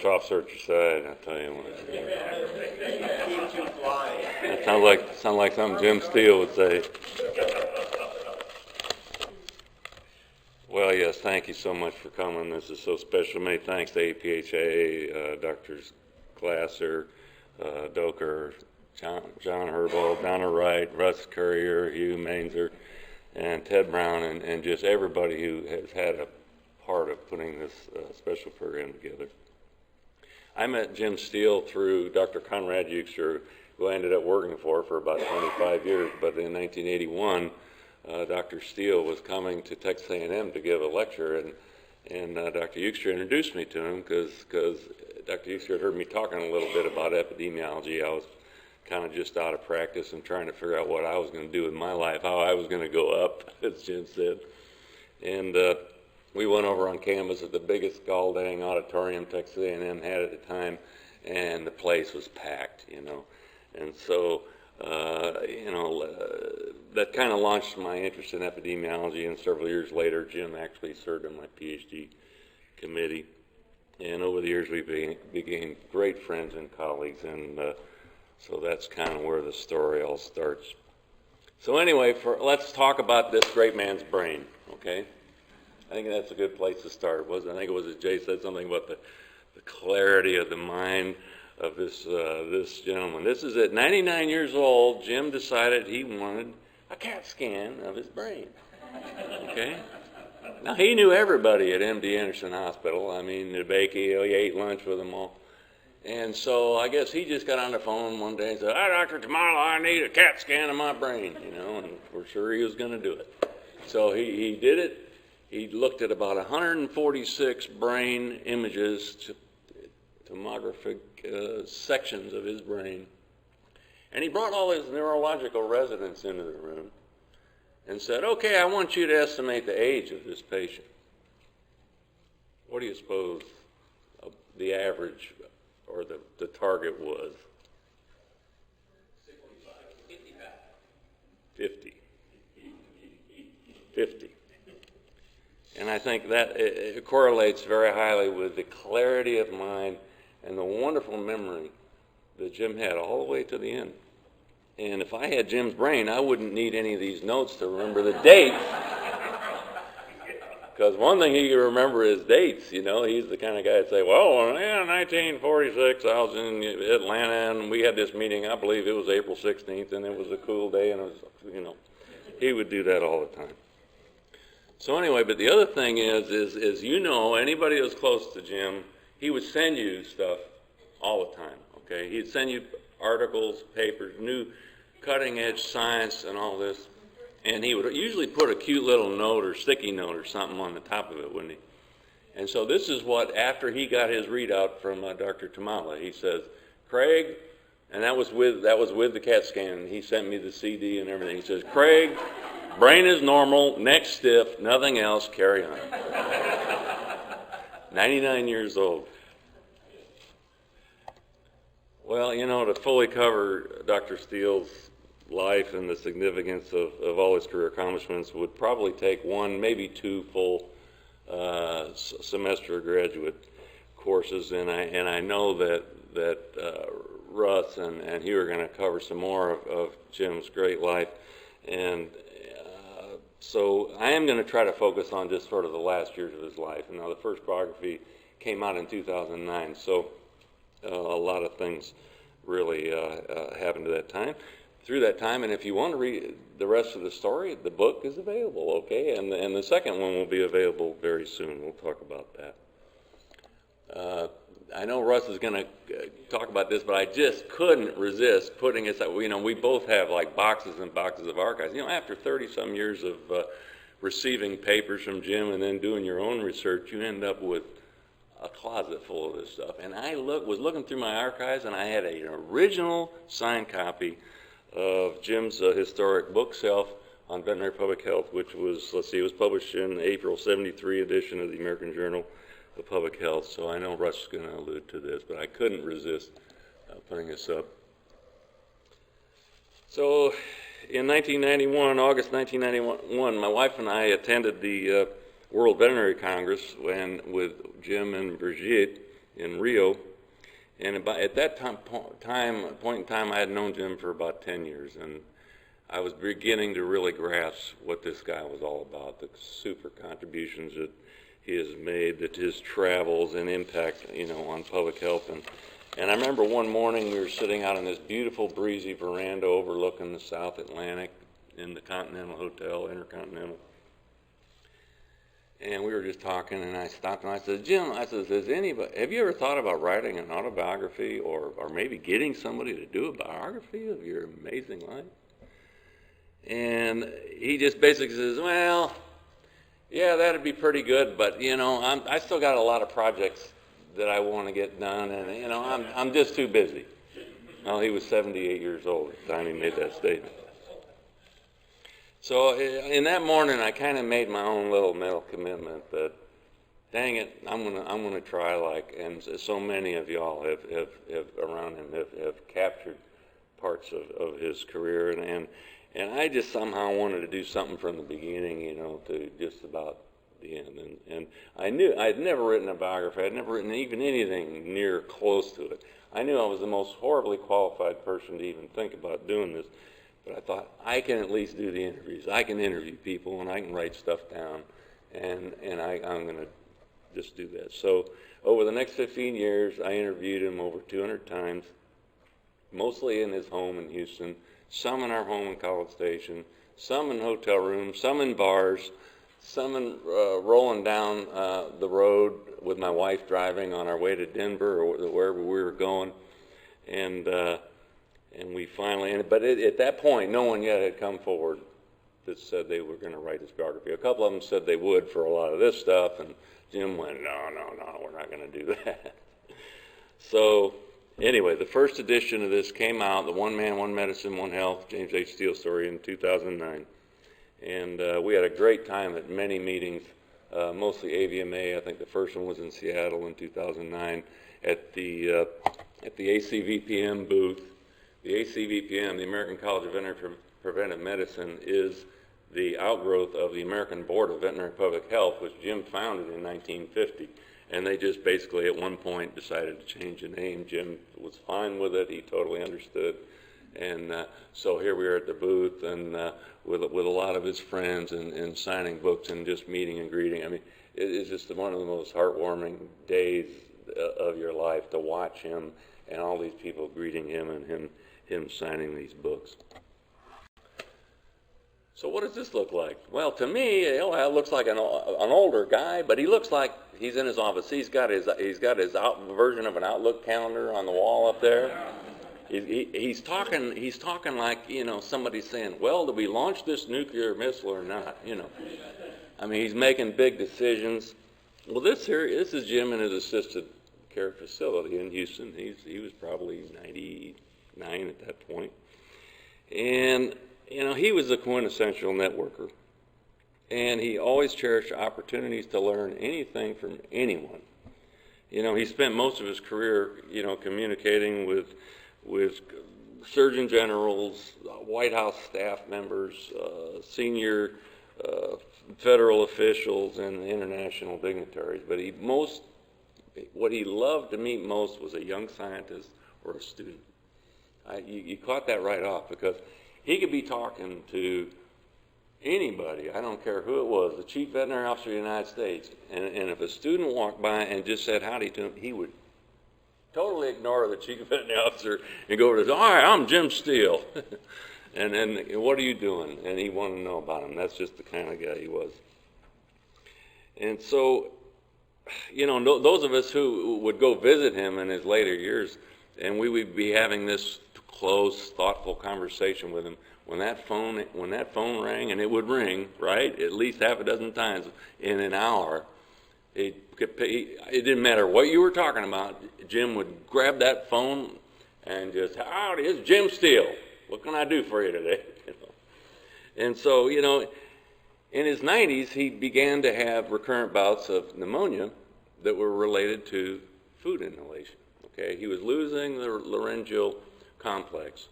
horse off search aside, I'll tell you what. Keep you flying. That sounds like something Jim Steele would say. Well, yes, thank you so much for coming. This is so special. Many thanks to APHA, Drs. Glasser, Doker, John Herbold, Donna Wright, Russ Currier, Hugh Mainzer, and Ted Brown, and just everybody who has had a part of putting this special program together. I met Jim Steele through Dr. Conrad Euchster, who I ended up working for about 25 years, but in 1981, Dr. Steele was coming to Texas A&M to give a lecture, and Dr. Euchster introduced me to him because Dr. Euchster had heard me talking a little bit about epidemiology. I was kind of just out of practice and trying to figure out what I was going to do with my life, how I was going to go up, as Jim said. And we went over on campus at the biggest gall-dang auditorium Texas A&M had at the time, and the place was packed, you know. And so, that kind of launched my interest in epidemiology, and several years later, Jim actually served on my PhD committee. And over the years, we became great friends and colleagues, and so that's kind of where the story all starts. So anyway, let's talk about this great man's brain, okay? I think that's a good place to start. I think it was Jay said something about the clarity of the mind of this gentleman. This is at 99 years old. Jim decided he wanted a CAT scan of his brain. Okay. Now he knew everybody at MD Anderson Hospital. I mean, DeBakey, he ate lunch with them all. And so I guess he just got on the phone one day and said, Dr. Tamala, I need a CAT scan of my brain, you know, and we're sure he was going to do it. So he did it. He looked at about 146 brain images, tomographic sections of his brain, and he brought all his neurological residents into the room and said, okay, I want you to estimate the age of this patient. What do you suppose the average or the target was? 50. 50. And I think that it correlates very highly with the clarity of mind and the wonderful memory that Jim had all the way to the end. And if I had Jim's brain, I wouldn't need any of these notes to remember the dates. Because one thing he could remember is dates, you know. He's the kind of guy that say, well, yeah, 1946, I was in Atlanta, and we had this meeting, I believe it was April 16th, and it was a cool day, and it was, you know, he would do that all the time. So anyway, but the other thing is you know, anybody that was close to Jim, he would send you stuff all the time, okay? He'd send you articles, papers, new cutting-edge science and all this, and he would usually put a cute little note or sticky note or something on the top of it, wouldn't he? And so this is what, after he got his readout from Dr. Tamala, he says, Craig, and that was with the CAT scan, he sent me the CD and everything. He says, Craig, brain is normal, neck stiff, nothing else, carry on. 99 years old. Well, you know, to fully cover Dr. Steele's life and the significance of all his career accomplishments would probably take one, maybe two full semester graduate courses, and I know that Russ and Hugh are going to cover some more of Jim's great life, and so I am going to try to focus on just sort of the last years of his life. And now the first biography came out in 2009, so a lot of things really happened through that time. And if you want to read the rest of the story, the book is available, okay? And the second one will be available very soon. We'll talk about that. I know Russ is going to talk about this, but I just couldn't resist putting it. You know, we both have like boxes and boxes of archives. You know, after 30-some years of receiving papers from Jim and then doing your own research, you end up with a closet full of this stuff. And I was looking through my archives, and I had an original signed copy of Jim's historic bookshelf on veterinary public health, which was, it was published in April '73 edition of the American Journal of Public Health. So I know Russ is going to allude to this, but I couldn't resist putting this up. So in 1991, August 1991, my wife and I attended the World Veterinary Congress with Jim and Brigitte in Rio. And at that point in time, I had known Jim for about 10 years, and I was beginning to really grasp what this guy was all about, the super contributions that he has made, that his travels and impact, on public health. And I remember one morning we were sitting out on this beautiful breezy veranda overlooking the South Atlantic in the Continental Hotel, Intercontinental. And we were just talking, and I stopped and I said, Jim, have you ever thought about writing an autobiography or maybe getting somebody to do a biography of your amazing life? And he just basically says, well, yeah, that'd be pretty good, but, I still got a lot of projects that I want to get done, and, I'm just too busy. Well, he was 78 years old at the time he made that statement. So in that morning, I kind of made my own little mental commitment that, dang it, I'm gonna try and so many of y'all have around him have captured parts of his career, and I just somehow wanted to do something from the beginning, to just about the end. And I knew I'd never written a biography. I'd never written even anything near close to it. I knew I was the most horribly qualified person to even think about doing this. But I thought, I can at least do the interviews. I can interview people, and I can write stuff down, and I'm going to just do that. So over the next 15 years, I interviewed him over 200 times, mostly in his home in Houston, some in our home in College Station, some in hotel rooms, some in bars, some in rolling down the road with my wife driving on our way to Denver or wherever we were going. And we finally, but at that point, no one yet had come forward that said they were going to write his biography. A couple of them said they would for a lot of this stuff, and Jim went, no, we're not going to do that. So anyway, the first edition of this came out, the One Man, One Medicine, One Health, James H. Steele story, in 2009. And we had a great time at many meetings, mostly AVMA. I think the first one was in Seattle in 2009 at the ACVPM booth. The ACVPM, the American College of Veterinary Preventive Medicine, is the outgrowth of the American Board of Veterinary Public Health, which Jim founded in 1950. And they just basically at one point decided to change the name. Jim was fine with it. He totally understood. And so here we are at the booth and with a lot of his friends and signing books and just meeting and greeting. I mean, it is just one of the most heartwarming days of your life to watch him and all these people greeting him and him signing these books. So what does this look like? Well, to me, it looks like an older guy, but he looks like he's in his office. He's got his version of an Outlook calendar on the wall up there. He's talking like, somebody's saying, well, do we launch this nuclear missile or not? I mean, he's making big decisions. Well, this is Jim in his assisted care facility in Houston. He was probably 99 at that point. And, he was a quintessential networker. And he always cherished opportunities to learn anything from anyone. He spent most of his career, communicating with surgeon generals, White House staff members, senior federal officials, and international dignitaries. But what he loved to meet most was a young scientist or a student. You caught that right off, because he could be talking to anybody, I don't care who it was, the chief veterinary officer of the United States, and if a student walked by and just said howdy to him, he would totally ignore the chief veterinary officer and go over to him, hi, I'm Jim Steele. and what are you doing? And he wanted to know about him. That's just the kind of guy he was. And so, those of us who would go visit him in his later years, and we would be having this close, thoughtful conversation with him, when that phone rang, and it would ring, right, at least half a dozen times in an hour, it didn't matter what you were talking about, Jim would grab that phone and just, howdy, it's Jim Steele. What can I do for you today? And so, in his 90s, he began to have recurrent bouts of pneumonia that were related to food inhalation. Okay, he was losing the laryngeal complex,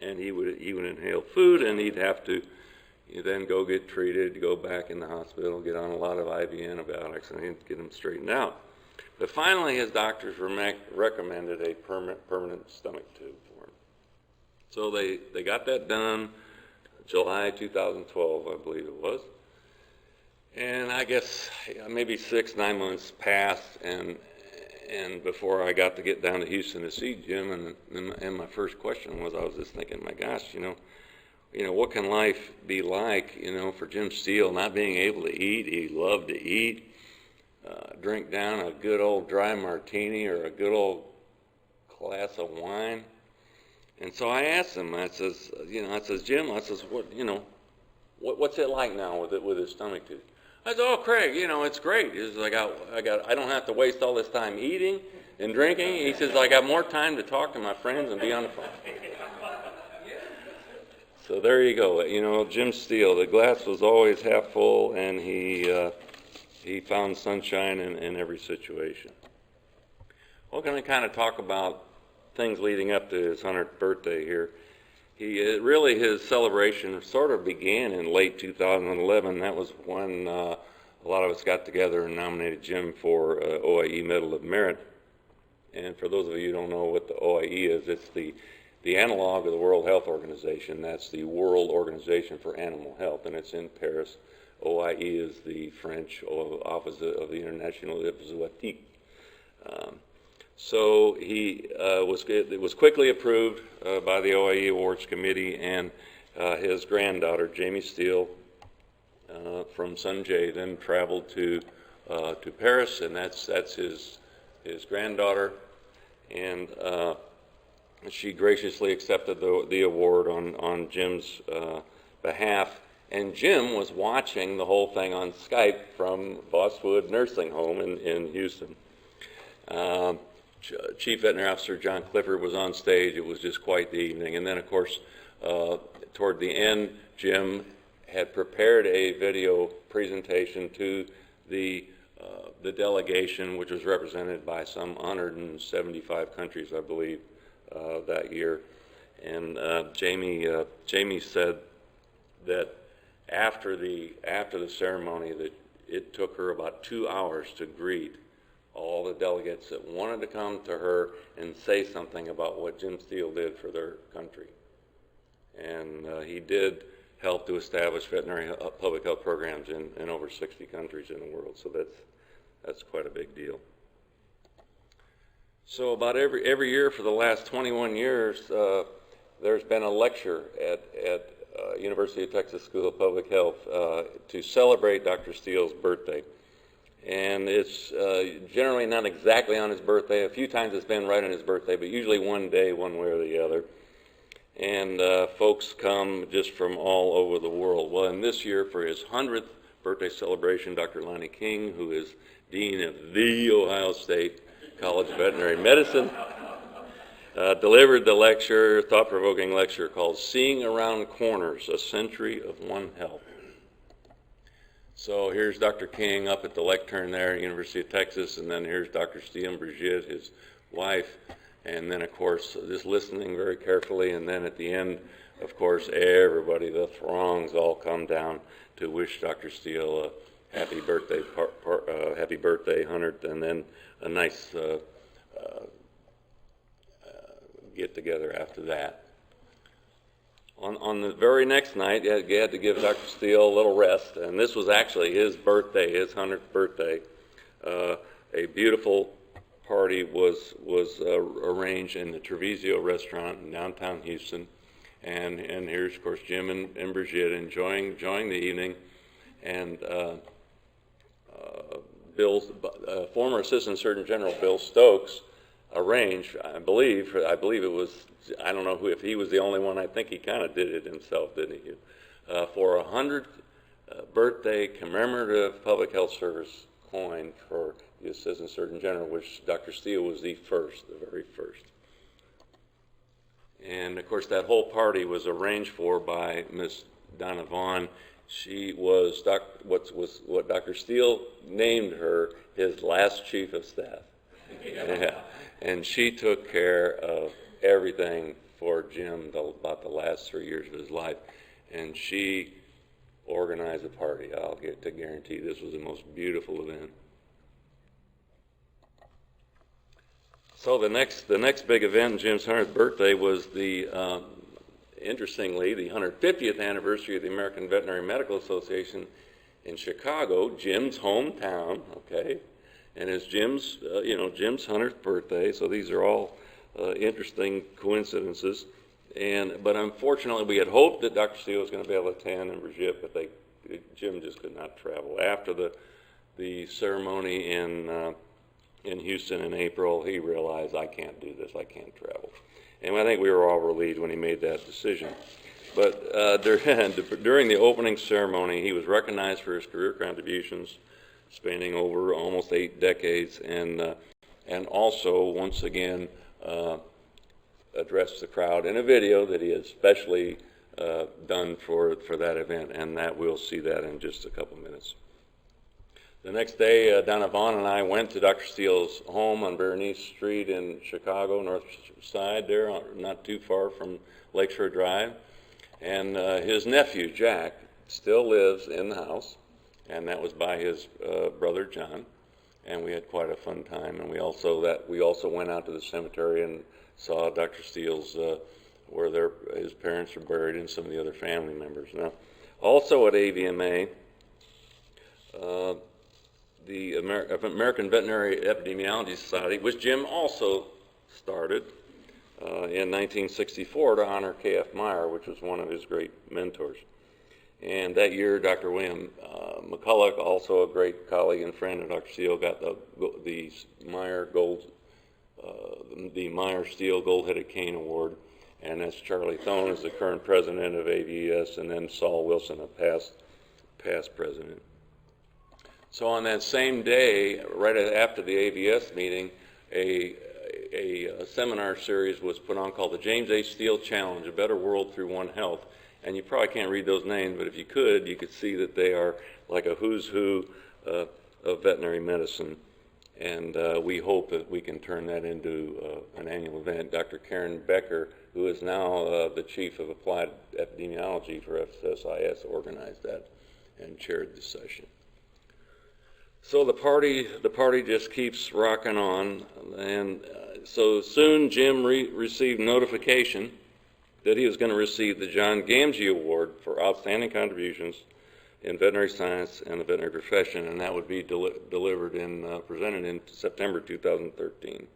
and he would inhale food, and he'd have to then go get treated, go back in the hospital, get on a lot of IV antibiotics, and get him straightened out. But finally, his doctors recommended a permanent stomach tube for him. So they got that done July 2012, I believe it was. And I guess maybe 6-9 months passed, and before I got to get down to Houston to see Jim, and my first question was, I was just thinking, my gosh, what can life be like, for Jim Steele, not being able to eat? He loved to eat, drink down a good old dry martini or a good old glass of wine. And so I asked him, I says, Jim, what's it like now with his stomach tube? I said, oh, Craig, it's great. He says, I don't have to waste all this time eating and drinking. He says, I got more time to talk to my friends and be on the phone. So there you go. Jim Steele, the glass was always half full, and he found sunshine in every situation. Well, going to kind of talk about things leading up to his 100th birthday here. His celebration sort of began in late 2011. That was when a lot of us got together and nominated Jim for OIE Medal of Merit. And for those of you who don't know what the OIE is, it's the analog of the World Health Organization. That's the World Organization for Animal Health, and it's in Paris. OIE is the French Office of the International Epidemiology. So it was quickly approved by the OIE Awards Committee, and his granddaughter, Jamie Steele, from Sunjay, then traveled to Paris, and that's his granddaughter, and she graciously accepted the award on Jim's behalf. And Jim was watching the whole thing on Skype from Bosswood Nursing Home in Houston. Chief Veterinary Officer John Clifford was on stage. It was just quite the evening. And then, of course, toward the end, Jim had prepared a video presentation to the delegation, which was represented by some 175 countries, I believe, that year. And Jamie said that after the ceremony, that it took her about 2 hours to greet all the delegates that wanted to come to her and say something about what Jim Steele did for their country. And he did help to establish veterinary public health programs in over 60 countries in the world, so that's quite a big deal. So about every year for the last 21 years, there's been a lecture at University of Texas School of Public Health to celebrate Dr. Steele's birthday. And it's generally not exactly on his birthday. A few times it's been right on his birthday, but usually one day, one way or the other. And folks come just from all over the world. Well, and this year for his 100th birthday celebration, Dr. Lonnie King, who is Dean of the Ohio State College of Veterinary Medicine, delivered the lecture, thought-provoking lecture called Seeing Around Corners, A Century of One Health. So here's Dr. King up at the lectern there at University of Texas, and then here's Dr. Steele and Brigitte, his wife, and then, of course, just listening very carefully, and then at the end, of course, everybody, the throngs all come down to wish Dr. Steele a happy birthday, happy birthday, 100th, and then a nice get-together after that. On the very next night, you had to give Dr. Steele a little rest, and this was actually his birthday, his 100th birthday. A beautiful party was arranged in the Treviso restaurant in downtown Houston, and here's, of course, Jim and Brigitte enjoying the evening, and Bill's former Assistant Surgeon General Bill Stokes arranged, I believe it was, I don't know if he was the only one, I think he kind of did it himself, didn't he? For a 100th birthday commemorative public health service coin for the Assistant Surgeon General, which Dr. Steele was the very first. And of course that whole party was arranged for by Miss Donna Vaughn. She was what Dr. Steele named her his last chief of staff. Yeah. And she took care of everything for Jim about the last 3 years of his life. And she organized a party. I'll get to guarantee this was the most beautiful event. So the next big event in Jim's 100th birthday was interestingly, the 150th anniversary of the American Veterinary Medical Association in Chicago, Jim's hometown, okay? And it's Jim's 100th birthday, so these are all interesting coincidences. But unfortunately, we had hoped that Dr. Steele was going to be able to attend in Brigitte, but Jim just could not travel. After the ceremony in Houston in April, he realized, I can't do this, I can't travel. And I think we were all relieved when he made that decision. But during the opening ceremony, he was recognized for his career contributions, spanning over almost 8 decades, and also, once again, addressed the crowd in a video that he had specially done for that event, and we'll see that in just a couple minutes. The next day, Donna Vaughn and I went to Dr. Steele's home on Berenice Street in Chicago, north side there, not too far from Lakeshore Drive. And his nephew, Jack, still lives in the house, and that was by his brother, John. And we had quite a fun time. And we also went out to the cemetery and saw Dr. Steele's, where his parents are buried and some of the other family members. Now, also at AVMA, the American Veterinary Epidemiology Society, which Jim also started in 1964 to honor K.F. Meyer, which was one of his great mentors. And that year, Dr. William McCulloch, also a great colleague and friend of Dr. Steele, got the Meyer Steele Gold-Headed Cane Award, and that's Charlie Thone is the current president of AVES, and then Saul Wilson, a past president. So on that same day, right after the AVS meeting, a seminar series was put on called the James A. Steele Challenge, A Better World Through One Health. And you probably can't read those names, but if you could see that they are like a who's who of veterinary medicine. And we hope that we can turn that into an annual event. Dr. Karen Becker, who is now the chief of applied epidemiology for FSIS, organized that and chaired the session. So the party just keeps rocking on, and so soon Jim received notification that he was going to receive the John Gamgee Award for outstanding contributions in veterinary science and the veterinary profession, and that would be delivered and presented in September 2013.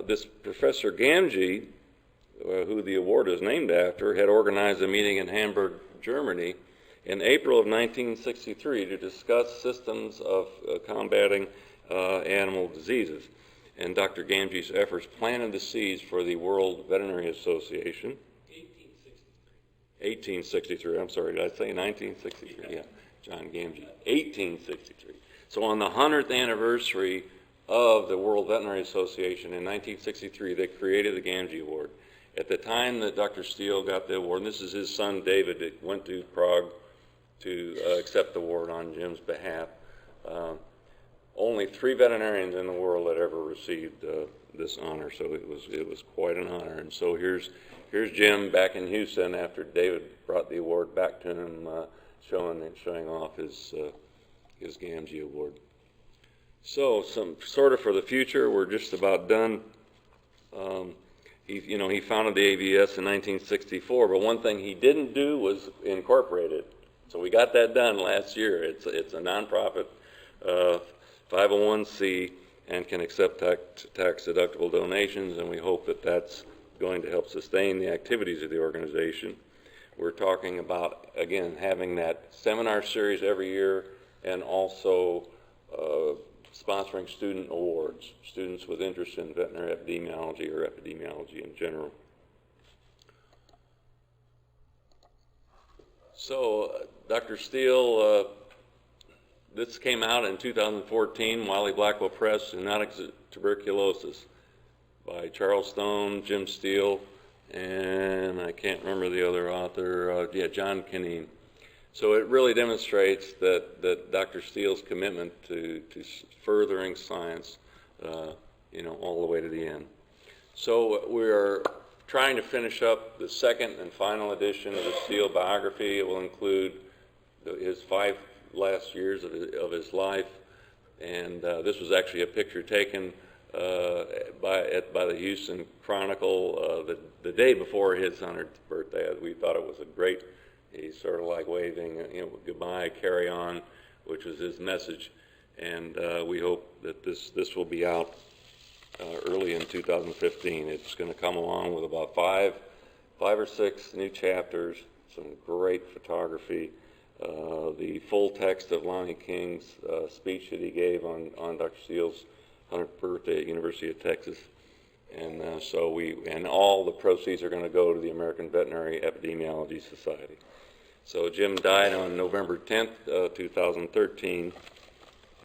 This Professor Gamgee, who the award is named after, had organized a meeting in Hamburg, Germany, in April of 1963 to discuss systems of combating animal diseases. And Dr. Gamgee's efforts planted the seeds for the World Veterinary Association. 1863, I'm sorry, did I say 1963? Yeah, John Gamgee, 1863. So on the 100th anniversary of the World Veterinary Association in 1963, they created the Gamgee Award. At the time that Dr. Steele got the award, and this is his son David that went to Prague to accept the award on Jim's behalf. Only 3 veterinarians in the world had ever received this honor, so it was quite an honor. And so here's Jim back in Houston after David brought the award back to him, showing off his Gamgee Award. So some sort of for the future, we're just about done. He founded the AVS in 1964, but one thing he didn't do was incorporate it. So we got that done last year. It's a nonprofit 501c and can accept tax-deductible donations, and we hope that that's going to help sustain the activities of the organization. We're talking about, again, having that seminar series every year and also sponsoring student awards, students with interest in veterinary epidemiology or epidemiology in general. So Dr. Steele, this came out in 2014, Wiley Blackwell Press, Zoonotic Tuberculosis by Charles Stone, Jim Steele, and I can't remember the other author, John Kineen. So it really demonstrates that Dr. Steele's commitment to furthering science, all the way to the end. So we're trying to finish up the second and final edition of the Steele biography. It will include his 5 last years of his life, and this was actually a picture taken by the Houston Chronicle the day before his 100th birthday. We thought it was a great, he's sort of like waving, goodbye, carry on, which was his message. And we hope that this will be out early in 2015. It's going to come along with about five or six new chapters, some great photography, the full text of Lonnie King's speech that he gave on Dr. Steele's 100th birthday at University of Texas. And and all the proceeds are going to go to the American Veterinary Epidemiology Society. So Jim died on November 10th, 2013.